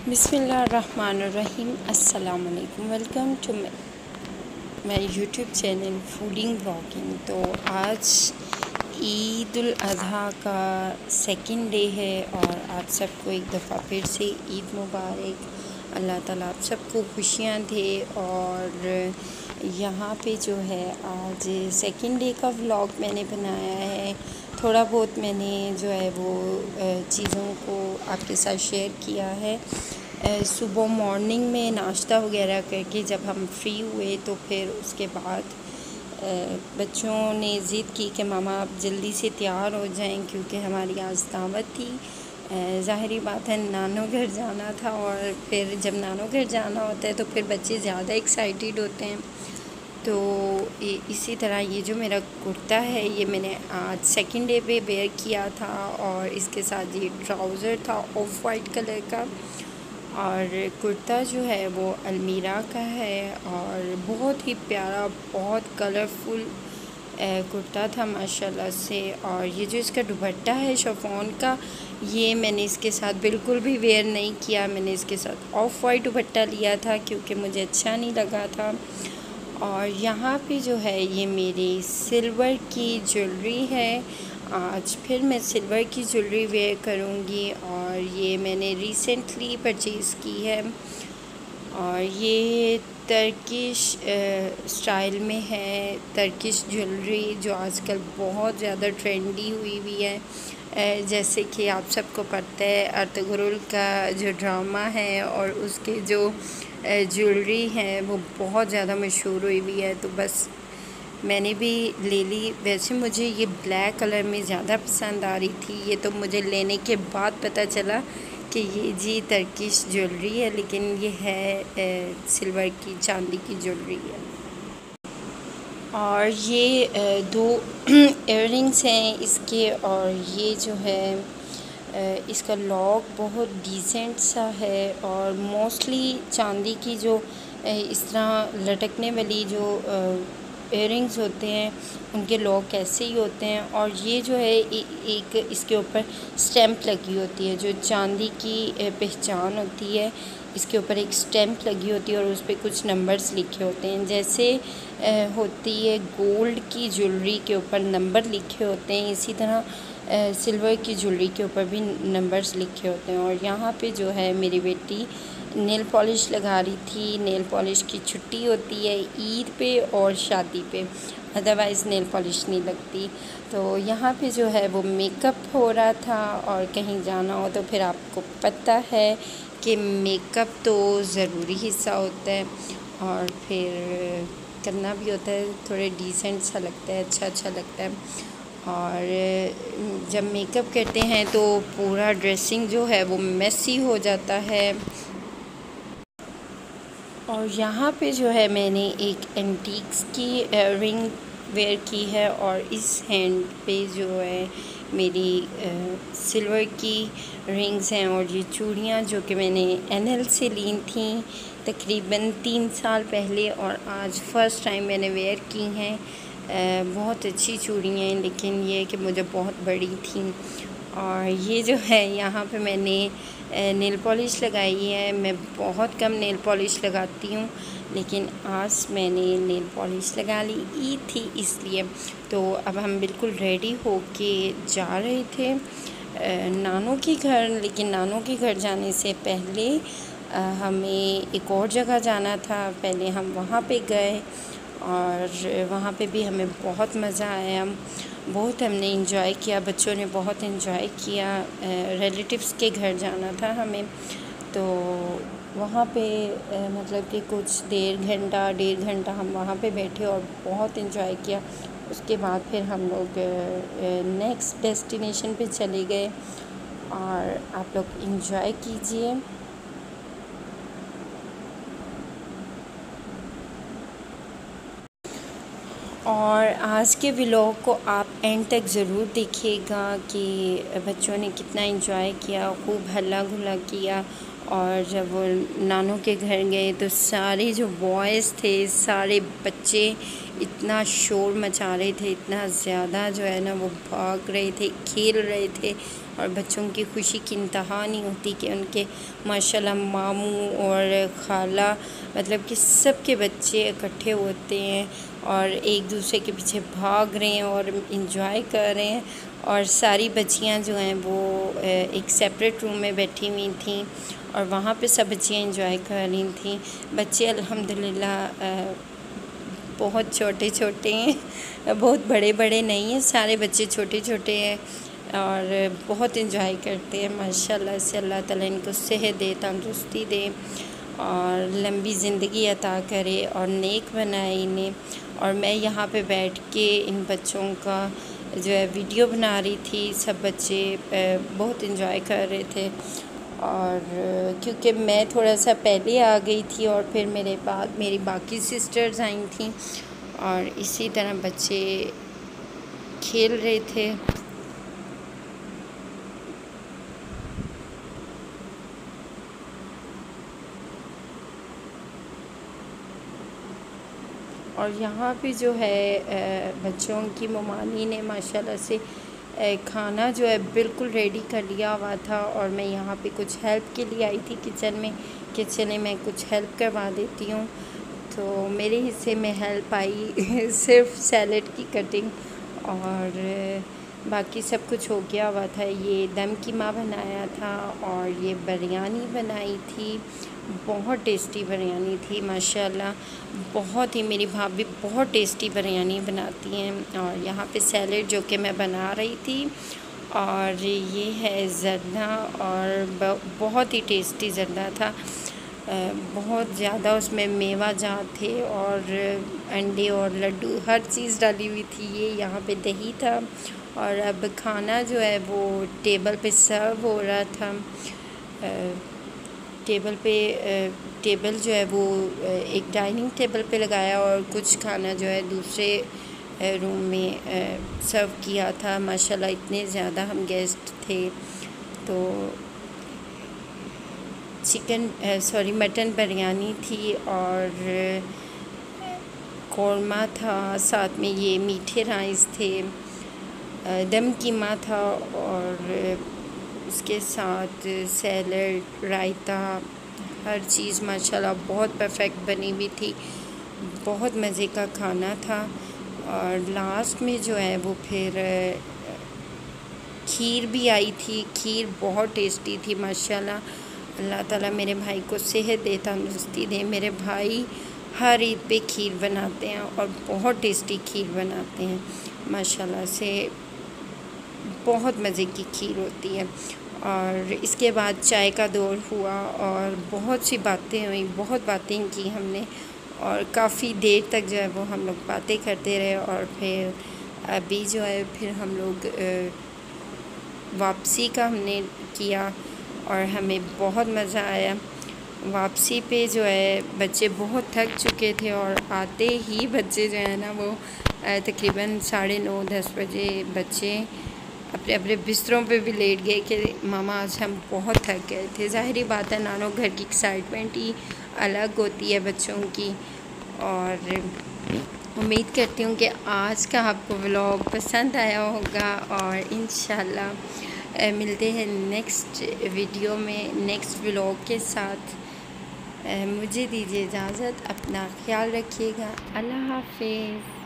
बिस्मिल्लाहिर्रहमानिर्रहीम। अस्सलाम वालेकुम। Welcome to my YouTube channel fooding vlogging. तो आज ईद उल अज़हा का सेकंड डे है और आप सबको एक दफ़ा फिर से ईद मुबारक। अल्लाह ताला आप सबको खुशियाँ दे। और यहाँ पे जो है आज सेकंड डे का व्लॉग मैंने बनाया है। थोड़ा बहुत मैंने जो है वो चीज़ों को आपके साथ शेयर किया है। सुबह मॉर्निंग में नाश्ता वगैरह करके जब हम फ्री हुए तो फिर उसके बाद बच्चों ने ज़िद की कि मामा आप जल्दी से तैयार हो जाएं क्योंकि हमारी आज दावत थी। ज़ाहिरी बात है नानो घर जाना था और फिर जब नानो घर जाना होता है तो फिर बच्चे ज़्यादा एक्साइटेड होते हैं। तो इसी तरह ये जो मेरा कुर्ता है ये मैंने आज सेकंड डे पे वेयर किया था और इसके साथ ये ट्राउज़र था ऑफ वाइट कलर का। और कुर्ता जो है वो अलमीरा का है और बहुत ही प्यारा, बहुत कलरफुल कुर्ता था माशाल्लाह से। और ये जो इसका दुपट्टा है शिफॉन का, ये मैंने इसके साथ बिल्कुल भी वेयर नहीं किया। मैंने इसके साथ ऑफ वाइट दुपट्टा लिया था क्योंकि मुझे अच्छा नहीं लगा था। और यहाँ पे जो है ये मेरी सिल्वर की ज्वेलरी है। आज फिर मैं सिल्वर की ज्वेलरी वेयर करूँगी और ये मैंने रिसेंटली परचेज़ की है। और ये टर्किश स्टाइल में है, टर्किश ज्वेलरी जो आजकल बहुत ज़्यादा ट्रेंडी हुई है। जैसे कि आप सबको पता है अर्तुगरुल का जो ड्रामा है और उसके जो ज्वेलरी है वो बहुत ज़्यादा मशहूर हुई है। तो बस मैंने भी ले ली। वैसे मुझे ये ब्लैक कलर में ज़्यादा पसंद आ रही थी, ये तो मुझे लेने के बाद पता चला कि ये जी टर्किश ज्वेलरी है, लेकिन ये है सिल्वर की, चांदी की ज्वेलरी है। और ये दो इयररिंग्स हैं इसके। और ये जो है इसका लॉक बहुत डिसेंट सा है और मोस्टली चांदी की जो इस तरह लटकने वाली जो इयररिंग्स होते हैं उनके लॉक ऐसे ही होते हैं। और ये जो है एक इसके ऊपर स्टैम्प लगी होती है जो चांदी की पहचान होती है। इसके ऊपर एक स्टैम्प लगी होती है और उस पर कुछ नंबर्स लिखे होते हैं। जैसे होती है गोल्ड की ज्वेलरी के ऊपर नंबर लिखे होते हैं, इसी तरह सिल्वर की ज्वेलरी के ऊपर भी नंबर्स लिखे होते हैं। और यहाँ पे जो है मेरी बेटी नेल पॉलिश लगा रही थी। नेल पॉलिश की छुट्टी होती है ईद पे और शादी पे, अदरवाइज़ नेल पॉलिश नहीं लगती। तो यहाँ पे जो है वो मेकअप हो रहा था और कहीं जाना हो तो फिर आपको पता है कि मेकअप तो ज़रूरी हिस्सा होता है और फिर करना भी होता है। थोड़े डिसेंट सा लगता है, अच्छा लगता है। और जब मेकअप करते हैं तो पूरा ड्रेसिंग जो है वो मेसी हो जाता है। और यहाँ पे जो है मैंने एक एंटीक्स की रिंग वेयर की है और इस हैंड पे जो है मेरी सिल्वर की रिंग्स हैं। और ये चूड़ियाँ जो कि मैंने एनएल से ली थी तकरीबन 3 साल पहले और आज फ़र्स्ट टाइम मैंने वेयर की हैं। बहुत अच्छी चूड़ियाँ हैं, लेकिन ये कि मुझे बहुत बड़ी थी। और ये जो है यहाँ पे मैंने नेल पॉलिश लगाई है। मैं बहुत कम नेल पॉलिश लगाती हूँ, लेकिन आज मैंने नेल पॉलिश लगा ली, ईद थी इसलिए। तो अब हम बिल्कुल रेडी होके जा रहे थे नानो के घर। लेकिन नानो के घर जाने से पहले हमें एक और जगह जाना था। पहले हम वहाँ पे गए और वहाँ पे भी हमें बहुत मज़ा आया, बहुत हमने इंजॉय किया, बच्चों ने बहुत इंजॉय किया। रिलेटिव्स के घर जाना था हमें, तो वहाँ पे मतलब कि कुछ डेढ़ घंटा हम वहाँ पे बैठे और बहुत इंजॉय किया। उसके बाद फिर हम लोग नेक्स्ट डेस्टिनेशन पे चले गए और आप लोग इंजॉय कीजिए। और आज के व्लॉग को आप एंड तक ज़रूर देखिएगा कि बच्चों ने कितना एंजॉय किया, खूब हल्ला गुल्ला किया और जब वो नानू के घर गए तो सारे जो बॉयज़ थे, सारे बच्चे इतना शोर मचा रहे थे, इतना ज़्यादा जो है ना वो भाग रहे थे, खेल रहे थे। और बच्चों की खुशी की इंतहा नहीं होती कि उनके माशाल्लाह मामू और खाला मतलब कि सब के बच्चे इकट्ठे होते हैं और एक दूसरे के पीछे भाग रहे हैं और इंजॉय कर रहे हैं। और सारी बच्चियां जो हैं वो एक सेपरेट रूम में बैठी हुई थीं और वहाँ पे सब बच्चियाँ इंजॉय कर रही थीं। बच्चे अल्हम्दुलिल्लाह बहुत छोटे छोटे हैं, बहुत बड़े बड़े नहीं हैं, सारे बच्चे छोटे छोटे हैं और बहुत इंजॉय करते हैं। माशाल्लाह से अल्लाह ताला इनको सेहत दे, तंदुरुस्ती दे और लंबी ज़िंदगी अता करे और नेक बनाए इन्हें। और मैं यहाँ पे बैठ के इन बच्चों का जो है वीडियो बना रही थी। सब बच्चे बहुत इंजॉय कर रहे थे और क्योंकि मैं थोड़ा सा पहले आ गई थी और फिर मेरे बाद मेरी बाकी सिस्टर्स आई थी और इसी तरह बच्चे खेल रहे थे। और यहाँ पे जो है बच्चों की ममानी ने माशाल्लाह से खाना जो है बिल्कुल रेडी कर लिया हुआ था और मैं यहाँ पे कुछ हेल्प के लिए आई थी किचन में कि चले मैं कुछ हेल्प करवा देती हूँ। तो मेरे हिस्से में हेल्प आई सिर्फ सैलेड की कटिंग और बाकी सब कुछ हो गया हुआ था। ये दम कीमा बनाया था और ये बिरयानी बनाई थी, बहुत टेस्टी बिरयानी थी माशाल्लाह। बहुत ही मेरी भाभी बहुत टेस्टी बिरयानी बनाती हैं। और यहाँ पे सैलेड जो कि मैं बना रही थी और ये है ज़र्दा और बहुत ही टेस्टी ज़र्दा था। बहुत ज़्यादा उसमें मेवा जात थे और अंडे और लड्डू हर चीज़ डाली हुई थी। ये यहाँ पे दही था और अब खाना जो है वो टेबल पे सर्व हो रहा था। टेबल जो है वो एक डाइनिंग टेबल पे लगाया और कुछ खाना जो है दूसरे रूम में सर्व किया था। माशाल्लाह इतने ज़्यादा हम गेस्ट थे। तो मटन बिरयानी थी और कौरमा था, साथ में ये मीठे राइस थे, दम कीमा था और उसके साथ सैलड, रायता, हर चीज़ माशाल्लाह बहुत परफेक्ट बनी हुई थी। बहुत मज़े का खाना था। और लास्ट में जो है वो फिर खीर भी आई थी। खीर बहुत टेस्टी थी माशाल्लाह। अल्लाह ताला मेरे भाई को सेहत दे, तंदुरुस्ती दे। मेरे भाई हर ईद पे खीर बनाते हैं और बहुत टेस्टी खीर बनाते हैं माशाल्लाह से, बहुत मज़े की खीर होती है। और इसके बाद चाय का दौर हुआ और बहुत सी बातें हुई, बहुत बातें की हमने और काफ़ी देर तक जो है वो हम लोग बातें करते रहे। और फिर अभी जो है फिर हम लोग वापसी का हमने किया और हमें बहुत मज़ा आया। वापसी पे जो है बच्चे बहुत थक चुके थे और आते ही बच्चे जो है ना वो तकरीबन 9:30-10 बजे बच्चे अपने अपने बिस्तरों पे भी लेट गए कि मामा आज हम बहुत थक गए थे। ज़ाहिर बात है नानो घर की एक्साइटमेंट ही अलग होती है बच्चों की। और उम्मीद करती हूँ कि आज का आपको व्लॉग पसंद आया होगा और इंशाल्लाह मिलते हैं नेक्स्ट वीडियो में नेक्स्ट व्लॉग के साथ। मुझे दीजिए इजाज़त, अपना ख्याल रखिएगा। अल्लाह हाफ़िज़।